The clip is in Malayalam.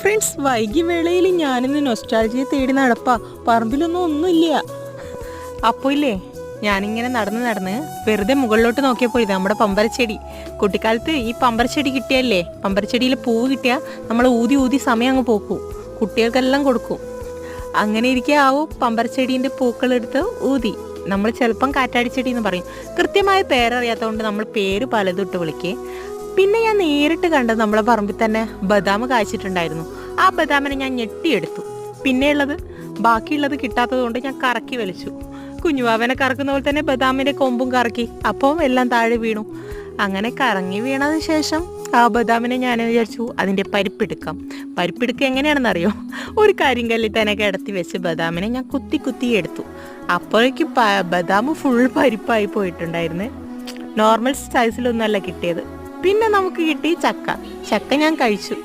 ഫ്രണ്ട്സ്, വൈകി വേളയിൽ ഞാനിന്ന് നൊസ്റ്റാൾജിയെ തേടി നടപ്പാ. പറമ്പിലൊന്നും ഒന്നുമില്ല. അപ്പോൾ ഇല്ലേ, ഞാനിങ്ങനെ നടന്ന് വെറുതെ മുകളിലോട്ട് നോക്കിയപ്പോൾ ഇത് നമ്മുടെ പമ്പരച്ചെടി. കുട്ടിക്കാലത്ത് ഈ പമ്പരച്ചെടി കിട്ടിയല്ലേ, പമ്പരച്ചെടിയിൽ പൂവ് കിട്ടിയാൽ നമ്മൾ ഊതി ഊതി സമയം അങ്ങ് പോക്കും, കുട്ടികൾക്കെല്ലാം കൊടുക്കും. അങ്ങനെ ഇരിക്കെ ആവും പമ്പരച്ചെടീൻ്റെ പൂക്കളെടുത്ത് ഊതി. നമ്മൾ ചിലപ്പം കാറ്റാടിച്ചെടി എന്ന് പറയും. കൃത്യമായ പേരറിയാത്തതുകൊണ്ട് നമ്മൾ പേര് പലതിട്ട് വിളിക്കേ. പിന്നെ ഞാൻ നേരിട്ട് കണ്ടത് നമ്മളെ പറമ്പിൽ തന്നെ ബദാം കായ്ച്ചിട്ടുണ്ടായിരുന്നു. ആ ബദാമിനെ ഞാൻ ഞെട്ടിയെടുത്തു. പിന്നെയുള്ളത് ബാക്കിയുള്ളത് കിട്ടാത്തത് കൊണ്ട് ഞാൻ കറക്കി വലിച്ചു. കുഞ്ഞുവാവനെ കറക്കുന്ന പോലെ തന്നെ ബദാമിൻ്റെ കൊമ്പും കറക്കി. അപ്പം എല്ലാം താഴെ വീണു. അങ്ങനെ കറങ്ങി വീണതിന് ശേഷം ആ ബദാമിനെ ഞാൻ വിചാരിച്ചു അതിൻ്റെ പരിപ്പെടുക്കുക എങ്ങനെയാണെന്നറിയോ? ഒരു കരിങ്കല്ലിൽ തന്നെ കിടത്തി വെച്ച് ബദാമിനെ ഞാൻ കുത്തി എടുത്തു. അപ്പോഴേക്കും ബദാം ഫുൾ പരിപ്പായി പോയിട്ടുണ്ടായിരുന്നു. നോർമൽ സൈസിലൊന്നുമല്ല കിട്ടിയത്. പിന്നെ നമുക്ക് കിട്ടി ചക്ക ഞാൻ കഴിച്ചു.